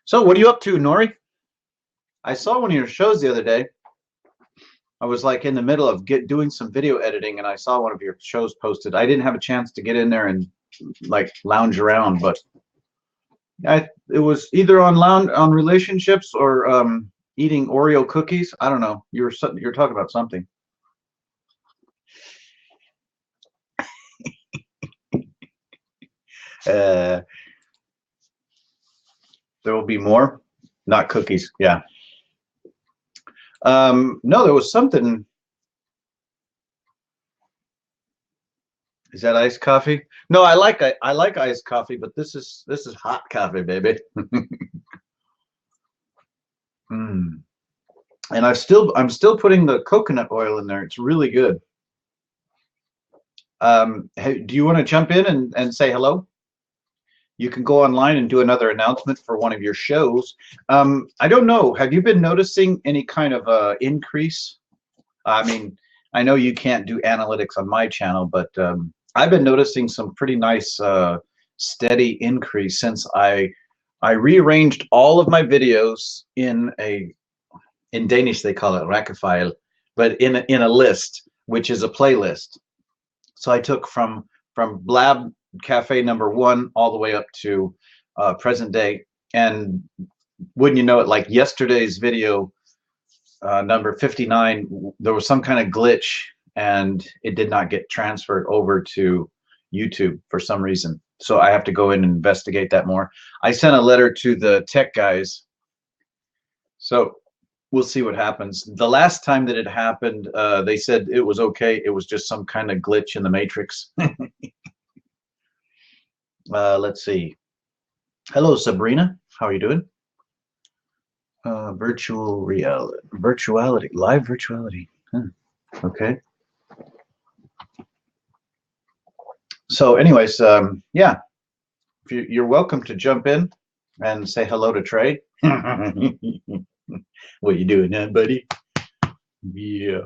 So what are you up to, Nori? I saw one of your shows the other day. I was like in the middle of doing some video editing, and I saw one of your shows posted. I didn't have a chance to get in there and like lounge around, but it was either on relationships or eating Oreo cookies. I don't know. You're talking about something. There will be more, not cookies. Yeah. No, there was something. Is that iced coffee? No, I like iced coffee, but this is hot coffee, baby. And I'm still putting the coconut oil in there. It's really good. Hey, do you want to jump in and say hello? You can go online and do another announcement for one of your shows. I don't know. Have you been noticing any kind of increase? I mean, I know you can't do analytics on my channel, but I've been noticing some pretty nice steady increase since I rearranged all of my videos in Danish they call it rækkefølge, but in a list, which is a playlist. So I took from Blab.Cafe #1 all the way up to present day, and wouldn't you know it, like yesterday's video number 59, there was some kind of glitch and it did not get transferred over to YouTube for some reason. So I have to go in and investigate that more. I sent a letter to the tech guys, so we'll see what happens. The last time that it happened, they said it was okay. It was just some kind of glitch in the matrix. Let's see. Hello, Sabrina. How are you doing? Virtual reality, live virtuality. Okay. So anyways, yeah, you're welcome to jump in and say hello to Trey. What you doing now, buddy? Yeah.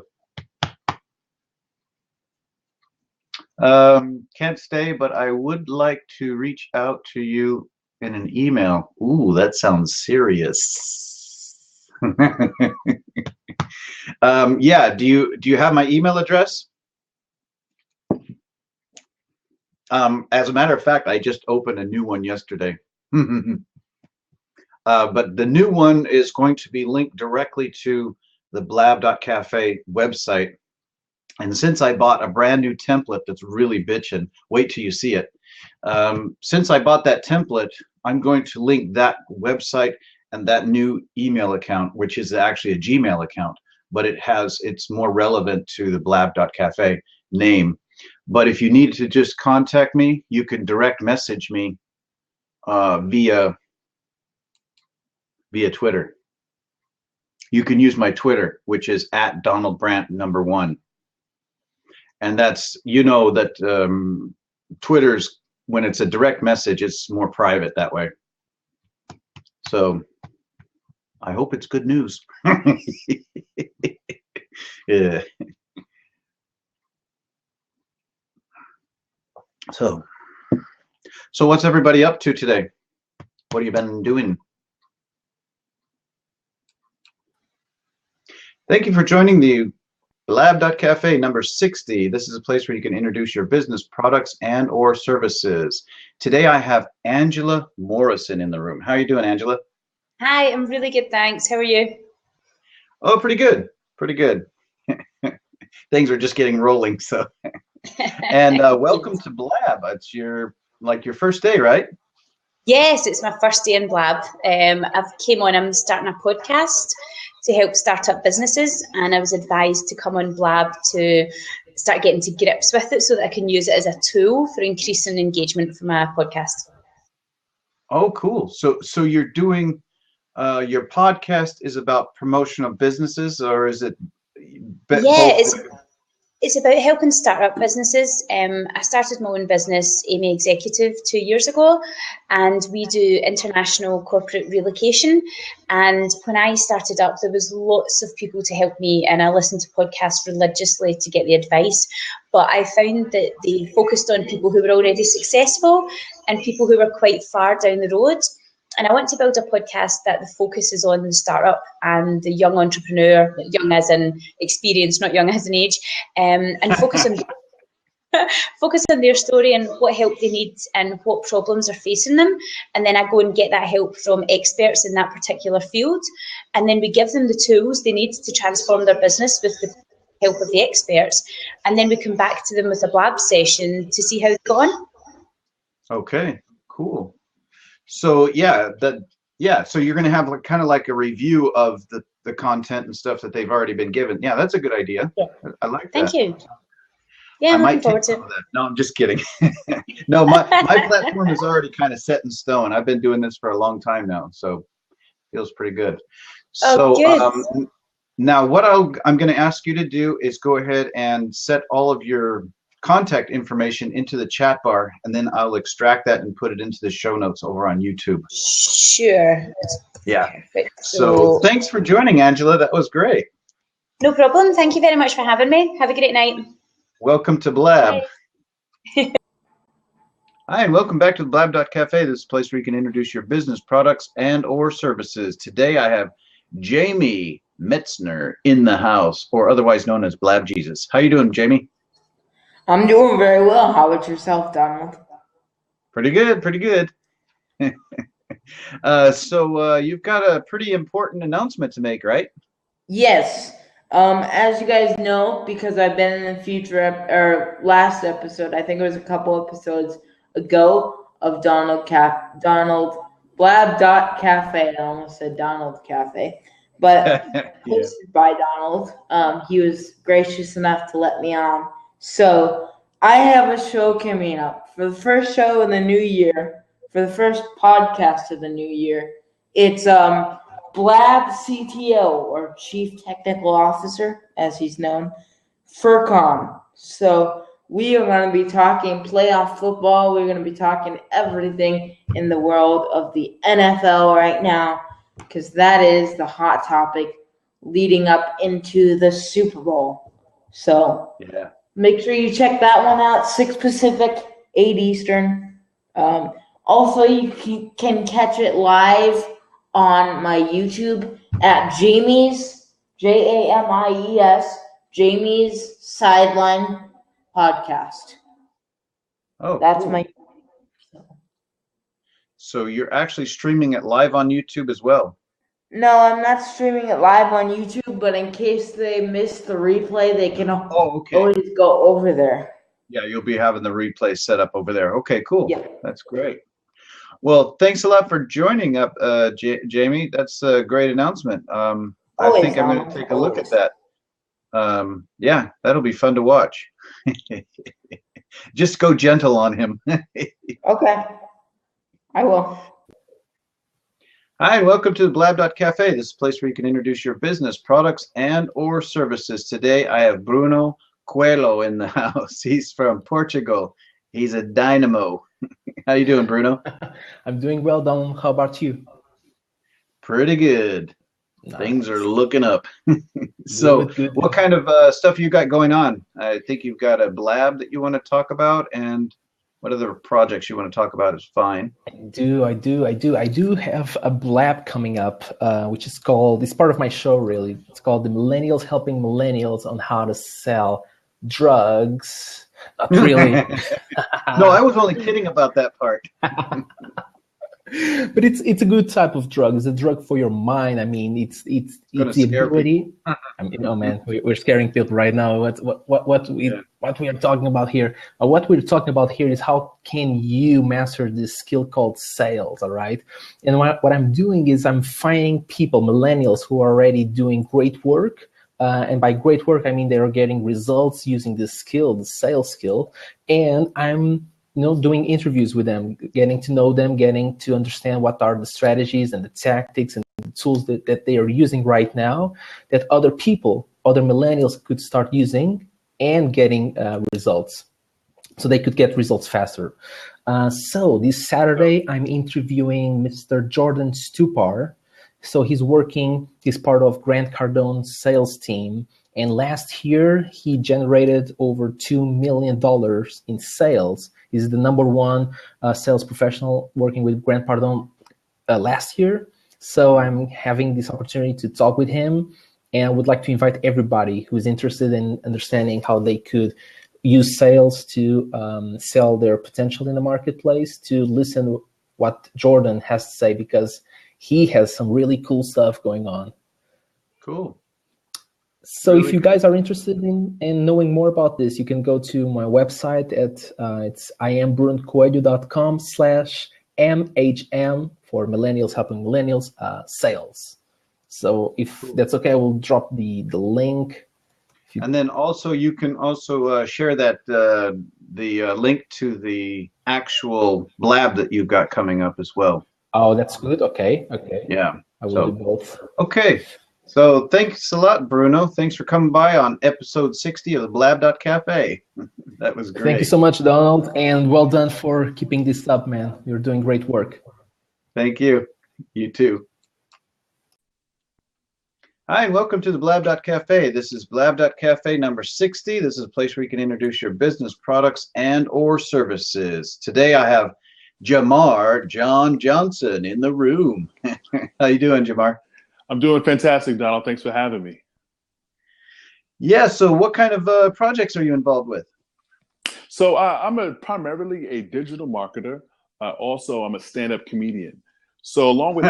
Can't stay, but I would like to reach out to you in an email. Ooh, that sounds serious. Yeah, do you have my email address? As a matter of fact, I just opened a new one yesterday. But the new one is going to be linked directly to the Blab.Cafe website. And since I bought a brand new template that's really bitchin', wait till you see it. Since I bought that template, I'm going to link that website and that new email account, which is actually a Gmail account, but it's more relevant to the Blab.Cafe name. But if you need to just contact me, you can direct message me via Twitter. You can use my Twitter, which is @DonaldBrandt #1. And that's, you know, that Twitter's, when it's a direct message, it's more private that way. So I hope it's good news. Yeah. So what's everybody up to today? What have you been doing? Thank you for joining the Blab.Cafe #60. This is a place where you can introduce your business products and or services. Today I have Angela Morrison in the room. How are you doing, Angela? Hi, I'm really good, thanks. How are you? Oh, pretty good. Pretty good. Things are just getting rolling, so. And welcome to Blab. It's your first day, right? Yes, it's my first day in Blab. I'm starting a podcast to help startup businesses, and I was advised to come on Blab to start getting to grips with it so that I can use it as a tool for increasing engagement for my podcast. Oh, cool. So you're doing, your podcast is about promotion of businesses, or is it? Yeah, it's about helping startup businesses. I started my own business, Amy Executive, 2 years ago, and we do international corporate relocation. And when I started up, there was lots of people to help me, and I listened to podcasts religiously to get the advice. But I found that they focused on people who were already successful and people who were quite far down the road. And I want to build a podcast that the focus is on the startup and the young entrepreneur, young as in experience, not young as in age, and focus on focus on their story and what help they need and what problems are facing them. And then I go and get that help from experts in that particular field. And then we give them the tools they need to transform their business with the help of the experts. And then we come back to them with a Blab session to see how it's gone. Okay, cool. So so you're going to have kind of like a review of the content and stuff that they've already been given. Yeah, that's a good idea. Yeah. I like that. Thank you. Yeah, I'm looking forward to it. No, I'm just kidding. No, my platform is already kind of set in stone. I've been doing this for a long time now, so it feels pretty good. Oh, good. Now what I'm going to ask you to do is go ahead and set all of your contact information into the chat bar, and then I'll extract that and put it into the show notes over on YouTube. Sure. Yeah. Perfect. So thanks for joining, Angela. That was great. No problem. Thank you very much for having me. Have a great night. Welcome to Blab. Hi, and welcome back to the Blab.Cafe. This is a place where you can introduce your business products and or services. Today I have Jamie Mitzner in the house, or otherwise known as Blab Jesus. How you doing, Jamie? I'm doing very well. How about yourself, Donald? Pretty good, pretty good. So you've got a pretty important announcement to make, right? Yes. As you guys know, because I've been in the future last episode, I think it was a couple episodes ago of Blab.Cafe. I almost said Donald Cafe, but hosted by Donald. He was gracious enough to let me on. So I have a show coming up for the first show in the new year, for the first podcast of the new year. It's Blab CTO, or Chief Technical Officer, as he's known, Furcon. So we are going to be talking playoff football. We're going to be talking everything in the world of the NFL right now, because that is the hot topic leading up into the Super Bowl. So yeah, make sure you check that one out, 6 Pacific, 8 Eastern. Also, you can catch it live on my YouTube at Jamie's, Jamies, Jamie's Sideline Podcast. Oh, that's cool. my. So you're actually streaming it live on YouTube as well? No, I'm not streaming it live on YouTube, but in case they miss the replay, they can always go over there. Yeah, you'll be having the replay set up over there. Okay, cool. Yeah. That's great. Well, thanks a lot for joining up, Jamie. That's a great announcement. I think I'm going to take a look at that. Yeah, that'll be fun to watch. Just go gentle on him. Okay, I will. Hi, and welcome to the Blab.Cafe. This is a place where you can introduce your business, products, and or services. Today, I have Bruno Coelho in the house. He's from Portugal. He's a dynamo. How you doing, Bruno? I'm doing well, Don. How about you? Pretty good. Nice. Things are looking up. So good. What kind of stuff you got going on? I think you've got a Blab that you want to talk about, and what other projects you want to talk about is fine. I do have a Blab coming up, which is called, it's part of my show really. It's called The Millennials Helping Millennials on How to Sell Drugs. Not really. No, I was only kidding about that part. But it's a good type of drug. It's a drug for your mind. I mean, it's the ability. I mean, oh man, we're scaring people right now. What we are talking about here? What we're talking about here is how can you master this skill called sales? All right. And what I'm doing is I'm finding people, millennials, who are already doing great work. And by great work, I mean they are getting results using this skill, the sales skill. And I'm doing interviews with them, getting to know them, getting to understand what are the strategies and the tactics and the tools that they are using right now that other people, other millennials could start using and getting results. So they could get results faster. So this Saturday, I'm interviewing Mr. Jordan Stupar. So he's part of Grant Cardone's sales team. And last year, he generated over $2 million in sales. He's the number one sales professional working with Grant Cardone last year. So I'm having this opportunity to talk with him, and I would like to invite everybody who's interested in understanding how they could use sales to sell their potential in the marketplace to listen what Jordan has to say, because he has some really cool stuff going on. Cool. So really if you guys are interested in knowing more about this, you can go to my website at it's iambrunocoelho.com/MHM for millennials helping millennials sales. So if that's okay, I will drop the link. And then also you can also share that the link to the actual Blab that you've got coming up as well. Oh, that's good. Okay. Yeah. I will do both. Okay. So thanks a lot, Bruno. Thanks for coming by on episode 60 of the Blab.Cafe. That was great. Thank you so much, Donald, and well done for keeping this up, man. You're doing great work. Thank you. You too. Hi, and welcome to the Blab.Cafe. This is Blab.Cafe number 60. This is a place where you can introduce your business products and or services. Today I have Jamar Johnson in the room. How you doing, Jamar? I'm doing fantastic, Donald. Thanks for having me. Yeah, so what kind of projects are you involved with? So I'm primarily a digital marketer. Also, I'm a stand-up comedian. So along with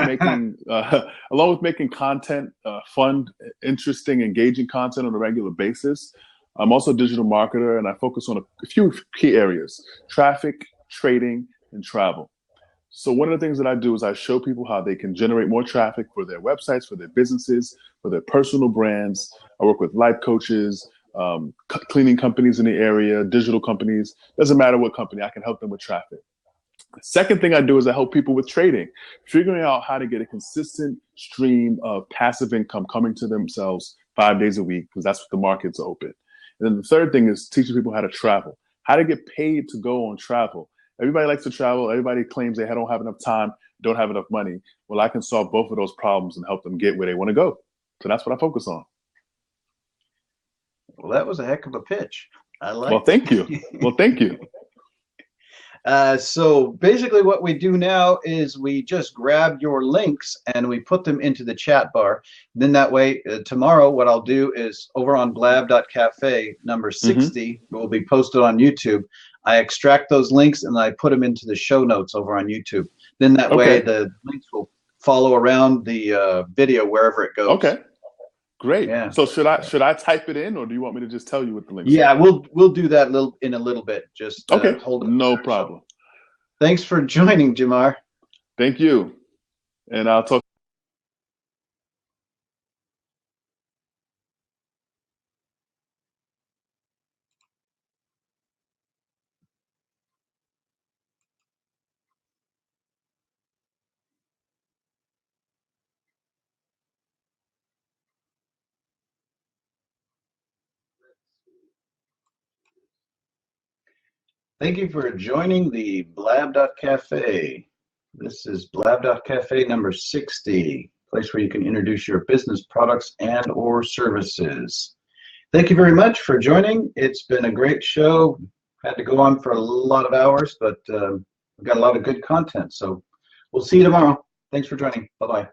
making content, fun, interesting, engaging content on a regular basis, I'm also a digital marketer, and I focus on a few key areas: traffic, trading, and travel. So one of the things that I do is I show people how they can generate more traffic for their websites, for their businesses, for their personal brands. I work with life coaches, cleaning companies in the area, digital companies. Doesn't matter what company, I can help them with traffic. The second thing I do is I help people with trading, figuring out how to get a consistent stream of passive income coming to themselves 5 days a week, because that's what the market's open. And then the third thing is teaching people how to travel, how to get paid to go on travel. Everybody likes to travel. Everybody claims they don't have enough time, don't have enough money. Well, I can solve both of those problems and help them get where they want to go. So that's what I focus on. Well, that was a heck of a pitch. I like it. Well, thank you. Well, thank you. So basically what we do now is we just grab your links and we put them into the chat bar. Then that way, tomorrow what I'll do is over on Blab.Cafe number 60, will be posted on YouTube. I extract those links and I put them into the show notes over on YouTube. Then that way the links will follow around the video wherever it goes. Okay. Great. Yeah. So should I type it in, or do you want me to just tell you what the links are? Yeah, we'll do that in a little bit. Just hold it. No problem. Thanks for joining, Jamar. Thank you. And I'll talk. Thank you for joining the Blab.Cafe. This is Blab.Cafe number 60, place where you can introduce your business products and or services. Thank you very much for joining. It's been a great show. Had to go on for a lot of hours, but we've got a lot of good content. So we'll see you tomorrow. Thanks for joining. Bye-bye.